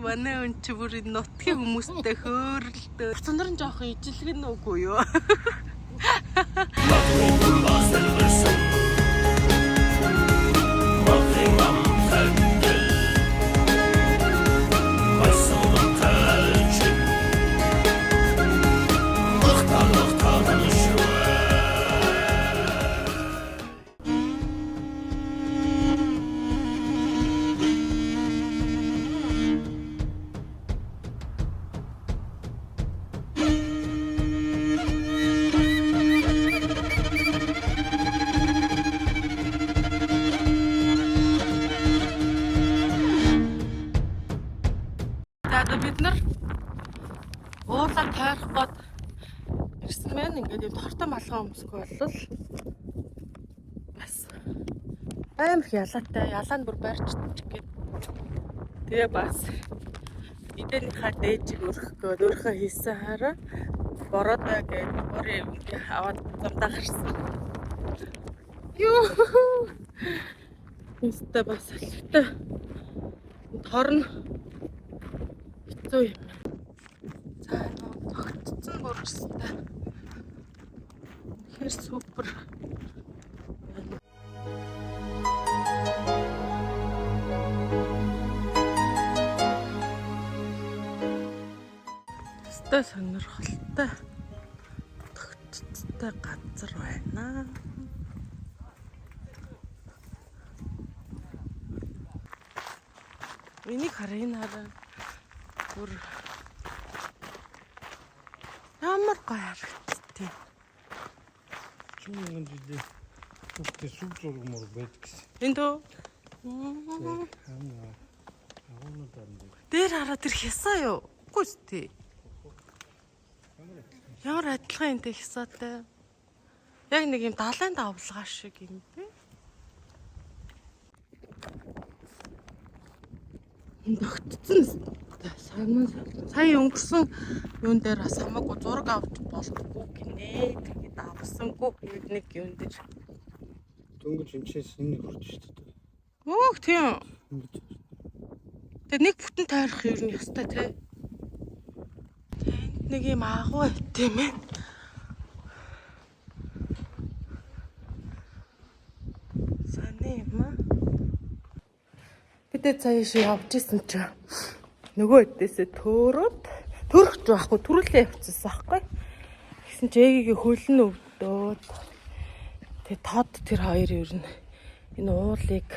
манай өн чи бүр нутгийн хүмүүстэй хөөрөлтөө. Цондрон жоох ижилгэн нүггүй юу? Бид нар уулаа тойрох гээд ирсэн байна. Ингээд юм тортой малгай өмсгөө болвол бас амар их ялаатай. Ялаа нь бүр барьчдаг гээд. Тэгээ бас эдэнийхээ дээжийг өөрийнхөө хийсэн хараа бороотой гээд өөрөө юм аваад замдаа гарсан. Юу. Өстө бас алфтай. Торн хэцүү юм. За тогтцсон бүрстэй. Хэр супер. Өстө сонирхолтой. Тогтцтой газар байна. Энийг хараа. Бүр ямар гоё харагдтыг. Чүмэн дээ. Үгүй сүг зураг мөр байдгс. Энд үү? Дээр хараа тэр хясаа юу? Үгүй ээ. Ямар адилхан энэ хясаатай. Яг нэг юм далайн давлгаа шиг юм бэ? Тогтцсон. Сая өнгөрсөн юун дээр бас хамаагүй зураг авч болохгүй гинэ. Тэгээд авсангүй гээд нэг юун дээр. Дөнгөж эмчээс энэ хурж штэ. Өөх тийм. Тэгээд нэг бүтэн тойрох юу нь ёстой тий. Тэнд нэг юм агуу байт юм ээ. Саний юм аа. Бид цааш явж исэн чинь нөгөө хэдээсээ төрөх байхгүй төрүүлээ явчихсан байхгүй. Гэсэн чи ээгийн хөлн өвдөөд тэгээ тод тэр хоёр ер нь энэ уулыг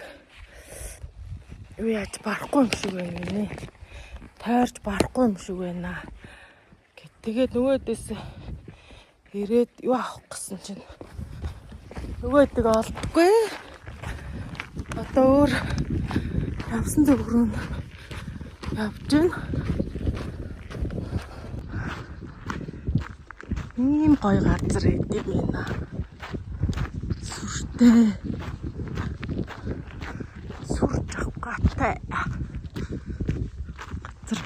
юу яаж барахгүй юм шиг байна нэ. Тойрч барахгүй юм шиг байна. Тэгээд нөгөө хэдээсээ ирээд юу авах гэсэн чинь нөгөө хэдэг олдгүй. Одоо өөр явсан зөв рүү явж байна. Ийм гоё газар идэв байна. Сүртэй. Сүрч авгатай. Газар.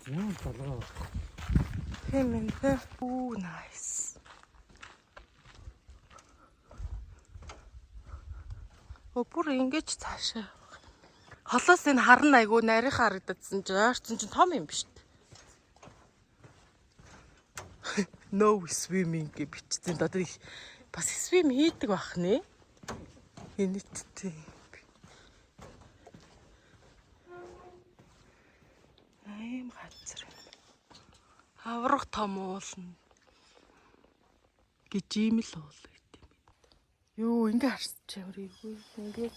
Яа талаа. Хэмэнтэй. Оо nice. Бүр ингэж цаашаа. Холоос энэ харна айгу нарийн харагдсан чинь ойрцсон чинь том юм биш үү? No swimming гэж бичсэн. Одоо бас swim хийдэг байх нэ. Энэттэй. Ийм газар. Аврах том уулна. Гэж ийм л уул. Юу ингэ харсч ямар ийгүй ингэ.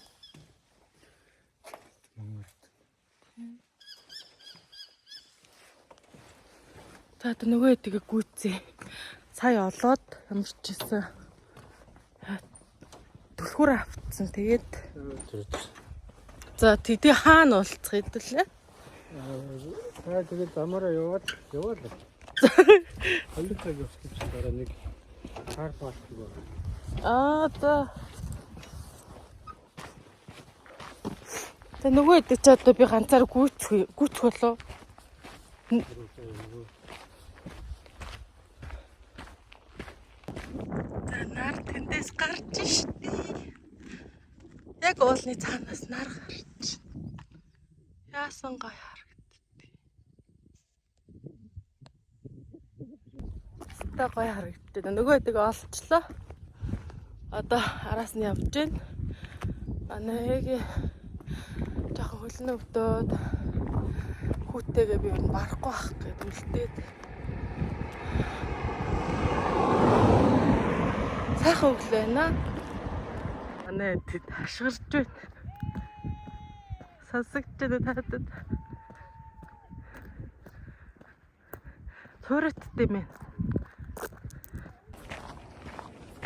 За нөгөө тэгээ гүйцээ. Сая олоод ямар ч гэсэн түлхүүр автсан. Тэгээд за тэгээ хаана уулзах хэдүүлээ? Тэгээд замаараа яваад л. Холиотой явчих чинь дараа нэг хар парк байгаа. За. Тэ нөгөө хэдий ч одоо би ганцаар гүйцэх болов. За нарт тэндээс гарч штий. Яг уулны цаанаас нар гарч. Яасан гоё харагдтыг. Та гоё харагдтыг. Нөгөөдөг олчлоо. Одоо араас нь явж гин. Нэг жоохон хөлн өвдөөд хүүтэйгээ би юу барахгүй байх гэдэг үлдээд. Сайхан өглөө байна. Манай тэд хашгирч байна. Сонсогч байна таадад. Цуурайттай юм.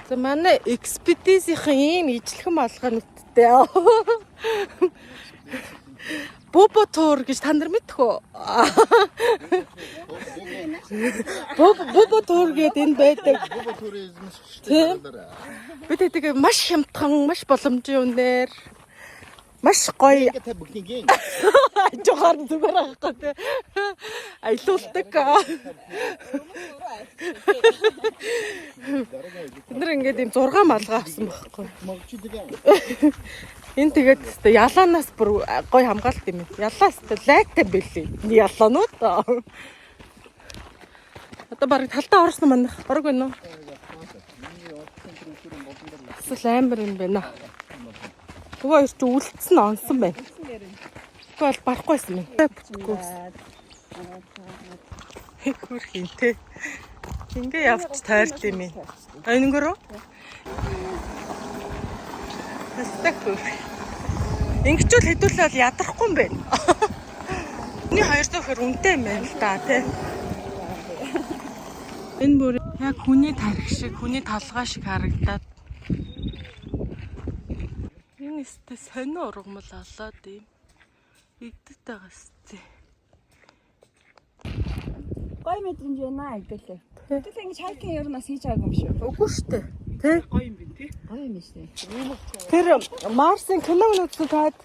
За манай экспедицийн ийм ижлэхэн малгайнуудтай. Бобо тур гэж та нар мэдэх үү? Бобо тур гэдэг энэ байдаг. Бобо туризм шүү дээ. Бид тэдэг маш хямдхан, маш боломжийн үнээр маш гоё. Ингээд бүгдийн Жохор зүгээр аахгүй те. Аялуулдаг. Бид ингээд юм 6 малгай авсан байхгүй. Энэ тэгээд өстө ялаанаас бүр гоё хамгаалт юм. Ялаас өстө лайктай бэлээ. Ялаанууд. Одоо барыг талтаа орсон манайх. Орог байна уу? Эсвэл амар юм байна. Нөгөө их үлдсэн онсон байна. Тэгвэл барахгүйсэн юм. Бүтггүй. Хөр хинтэй. Ингээ явж тайрд юм. Өнгөрөө. Хэвгүй. Ингэчүүл хэдүүлээ ядрахгүй юм байна. Миний 200 хөр үнэтэй юм байна л да тий. Энэ бүр яг хүний тарих шиг, хүний толгой шиг харагдаад. Энэ өстө сонио ургамал олоод юм. Игдэт байгаа сте. Гой мэдрэмж байна гэдэлээ. Тэгвэл ингэж хайкин ер нь хийж байгаагүй юм шүү. Үгүй штэ. Тэ? Гоё юм бэ тий? Гоё юм шүү. Тэр Марсын киног үзсэн таад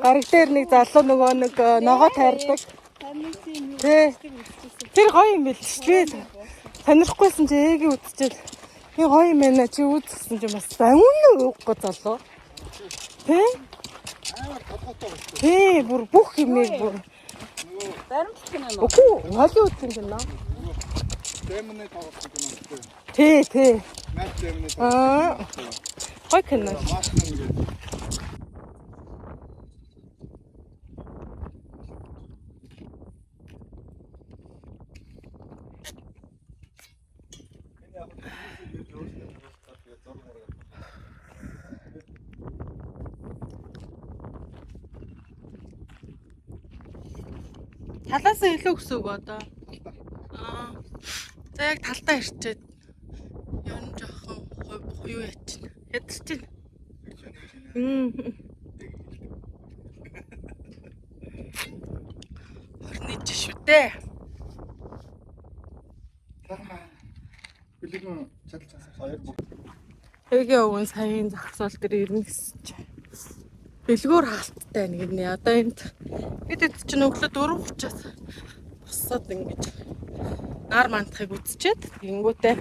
гараг дээр нэг залуу нөгөө нэг ногоо тайрдаг. Тэ. Тэр гоё юм бэл шүү дээ. Сонирхгүйсэн чи ээги үзчихэл. Би гоё юм байна чи үзсэн чи бас үнэн үгүй залуу. Тэ? Тэ бүр бүх юмыг бүр Баримт кино нөө. үгүй холи үзсэн юм байна. Дэмний тоглох юм. Тэ. Наад дэмний. Гоё кино. Талаас нь илүү өсөв одоо. За яг талдаа ирчээд ер нь жоохон юу яач. Ядч чинь. Орны жишүү дээ. Билэгэн чадлаас хоёр бүх. Эгэ өвөн саяын зохицол дээр ирнэ гэсэн чинь. Бэлгүүр хаалттай нэг нэ. Одоо энд бид чинь өглөө 4:30-аас босоод ингэж нар мантахыг үзчихэд гингүүтээ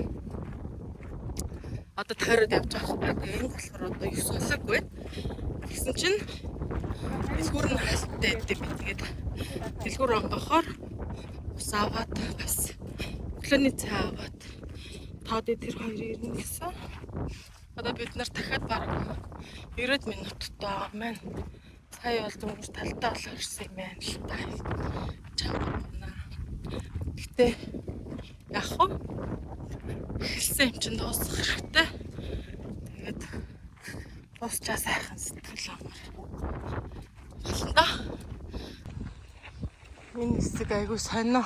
одоо тойроод явж байгаа хэрэг. Энэ болохоор одоо 9 болоогүй. Тэгсэн чинь бэлгүүр нь хаалттай гэдэг би тэгээд бэлгүүр онгохоор ус аваад бас өглөөний цай аваад таад тэр хоёр ирнэ гэсэн. Одоо бид нар дахиад баг 90 минуттай байгаа маань. Сая бол дөнгөж талдаа олоо ирсэн юм байна л та. Чамна. Гэтэ яг хөө хэлсэн юм чинь дуусах хэрэгтэй. Тэгээд дуусчаа сайхан сэтгэл амар. Болно да. Энэ хэсэг айгу сонио.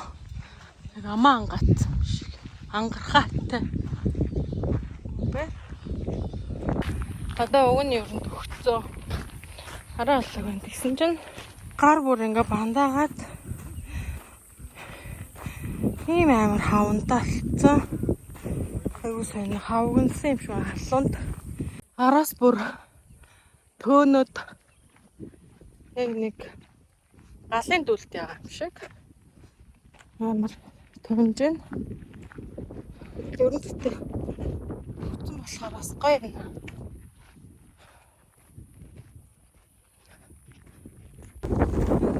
Яг амаа ангацсан юм шиг. Ангархаатай. Бэ? Одоо уг нь ер нь төгцөө. Хараа алга байна. Тэгсэн чинь гар бүр ингээ бандаагаад ийм амар хавнтаа болцсон. Айгу сонио хавгнсан юм шиг халуунд. Араас бүр төөнөд яг нэг галын дүүлт ягаа юм шиг. Амар төвнж байна. Ерөнхийдөө болохоор бас гоё байна.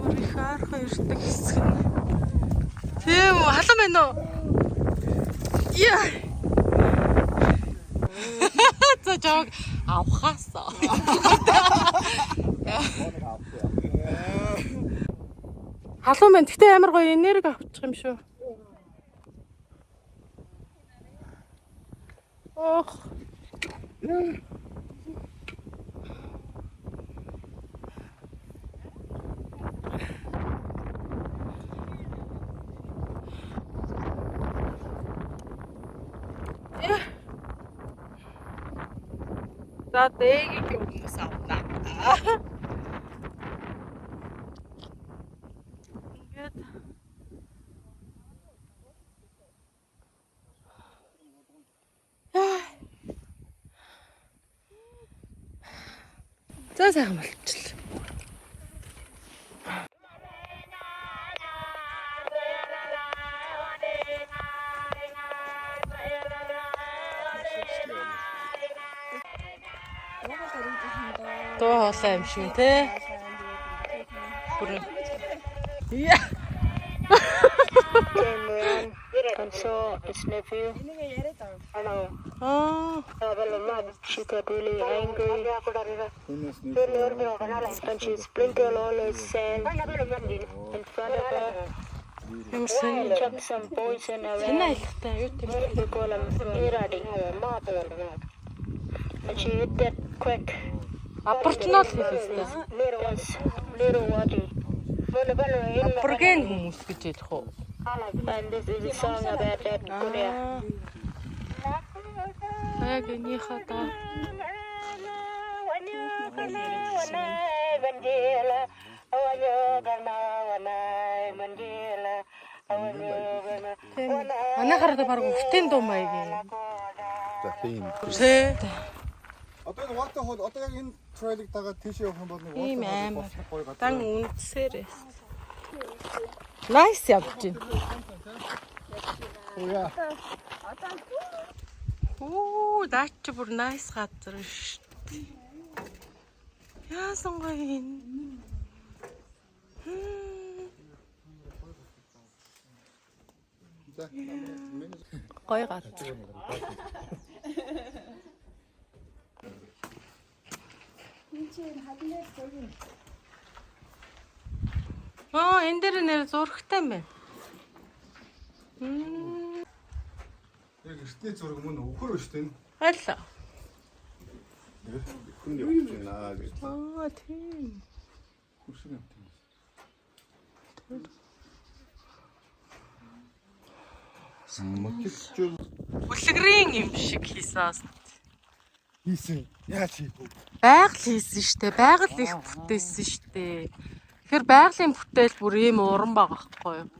Мөрөх арга ирдэг хэсэг нь. Тийм үү, халуун байна уу? Яа. За жог авахаасаа. Халуун байна. Гэтэ амар гоё энерги авчих юм шүү. Ох. За дэгийг юмнаас авна. Ингээд за сайхан болчихлоо. Тоо хоолой юм шиг те. Бүрэн. Яа. And so his nephew, she got really angry and she sprinkled all his sand in front of her. Chucked some poison around. We call him Iradi. And she hit that quick. Апортнол хийхээс. Little Wadi. Апорген хүмүүс гэж хэлэх үү? And this is a song about that Korea. Яг энийхээ даа. Манайхаар баг өвтэн дуу маяг юм. За тийм. Тэ. Одоо энэ вата хол одоо яг энэ трейлийг дагаад тийш явах юм бол нэг Ийм вата амар. Дан үндсээр. Nice явж байна. Яа. Оо, даач бүр nice газар шүү дээ. Яасан гоё юм. Гоё газар. Энэ дээр нэр зурагтай юм байна. Яг эртний зураг мөн өвхөр шүү дээ. Алла. Хүн явж байна гэж. Тийм. Хүсэг юм. Самматчул Бүлгэрийн юм шиг хийсэн. хийсэн. Яаж хийв? Байгаль хийсэн штэ. Байгаль их бүтээсэн штэ. Тэгэхээр байгалийн бүтээл бүр ийм уран байгаа байхгүй юу?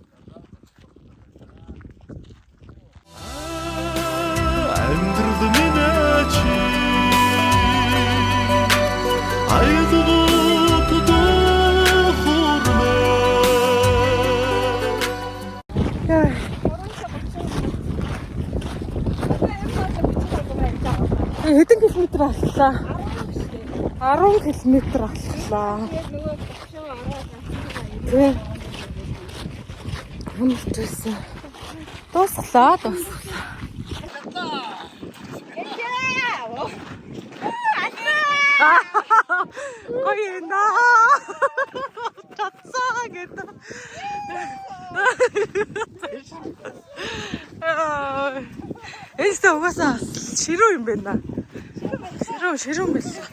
амьдрал минь айдгууд дохормэ. Хэдэн километр алхлаа? 10 километр алхлаа. Тэ. Хамтарсан. Дуусглаа. Гоё наа. Татсаа гэдэг. Эсэ угаасаа ширүү юм байна. Ширүү байсан.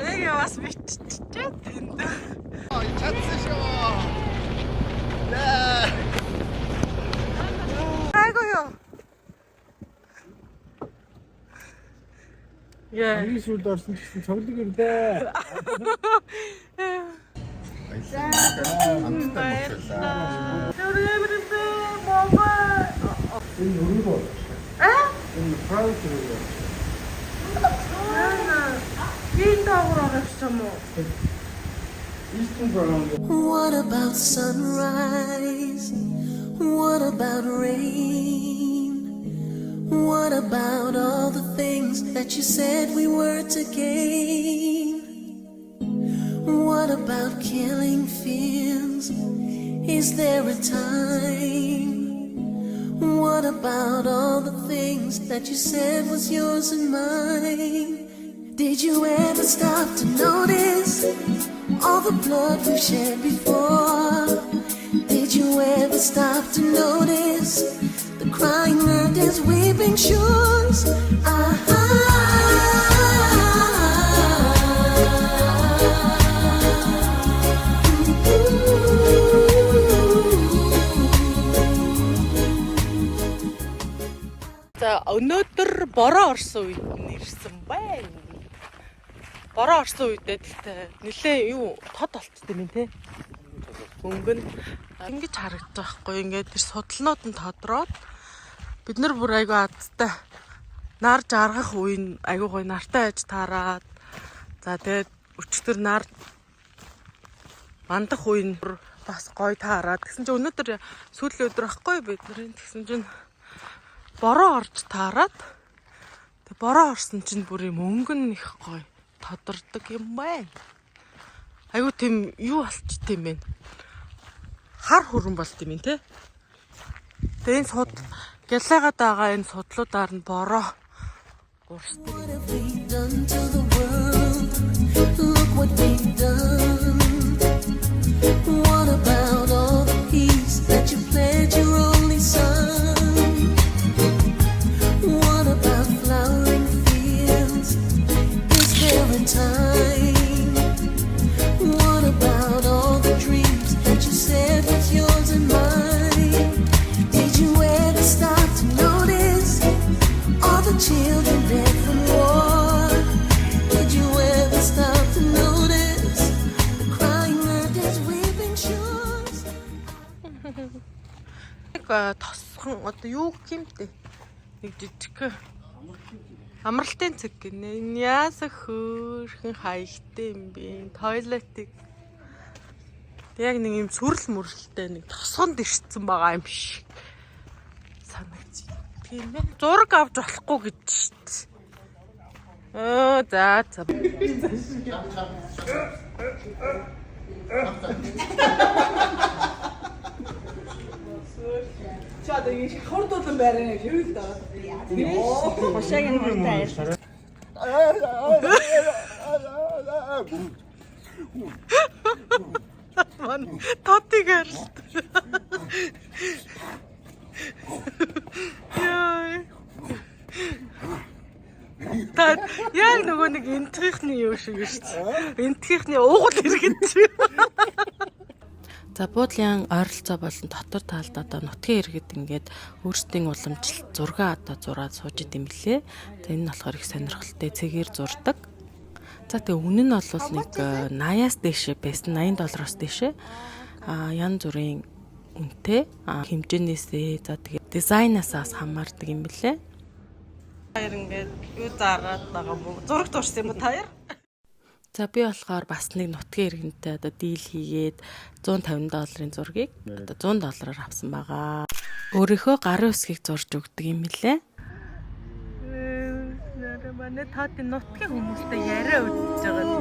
Эгэ бас биччихээд энэ. Чадсан шүү. Яа. Айгоо. Яа. Ийм сүлд орсон гэсэн цоглог ирлээ. Энэ өргөө. Энэ 프라이드 өргөө. Ийм дагуур авчихсан юм уу? Eastern Brown. What about sunrise? What about rain? What about all the things that you said we were to gain? What about killing fears? Is there a time? What about all the things that you said was yours and mine? Did you ever stop to notice all the blood we've shed before? Did you ever stop to notice the crying earth is weeping shores? За өнөөдөр бороо орсон үед нэрсэн байна. Бороо орсон үедээ гэхдээ нэлээ юу тод болцсон юм те. Өнгө нь ингэж харагдаж байгаа хгүй. Ингээд тэр судлнууд нь тодроод бид нар бүр айгүй азтай нар жаргах үеийн айгүй гой нартай байж таарад. За тэгээд өчтөр нар мандах үеийн бас гой таарад. Тэгсэн чинь өнөөдөр сүүлийн өдөр ахгүй бид нарын тэгсэн чинь бороо орж таарад. Тэг бороо орсон чинь бүр юм өнгөн их гой тодордог юм байна. Айгүй тийм юу болчт юм бэ? Хар хөрөн болт юм те. Тэгээ энэ суд гэлээгаад байгаа энэ судлуудаар нь бороо урсдаг. What about all the peace that you pledged your only son? What about flowering fields? Is there a time? What about all the dreams that you said was yours and mine? Did you ever stop to notice all the children dead from war? Did you ever stop to notice the crying earth is weeping shores? Тосхон одоо юу гэх юм бэ? Нэг жижиг амралтын цэг гинэ. Яаса хөөрхөн хаягтай юм бэ? Тойлетик. Яг нэг юм сүрэл мөрлөлтэй нэг тосгонд ирсэн байгаа юм шиг санагч. Тийм ээ. Зураг авч болохгүй гэж шít. За. Чад ингэ хурдуулан байраа хэрүүл даа. Хошааг нь хурдаа. Ман татигээр. Яа. Та яг нөгөө нэг энтхийнхний юу шиг шүү дээ. Энтхийнхний уугуул иргэнч. За буудлын ойролцоо болон дотор талд одоо нутгийн иргэд ингээд өөрсдийн уламжлалт зураг одоо зураад сууж идэм билээ. За энэ нь болохоор их сонирхолтой цэгээр зурдаг. За тэгээ үнэ нь бол нэг 80-аас дээш байсан, $80 дээш. Янз бүрийн үнэтэй хэмжээнээсээ за тэгээ дизайнасаас хамаардаг юм билээ. Таяр ингээд юу зараад байгаа юм уу? Зураг дуурсан юм уу таяр? За би болохоор бас нэг нутгийн иргэнтэй одоо дийл хийгээд $150 зургийг одоо $100 авсан байгаа. Өөрийнхөө гарын үсгийг зурж өгдөг юм лээ. Манай таатын нутгийн хүмүүстэй яриа өдөж байгаа.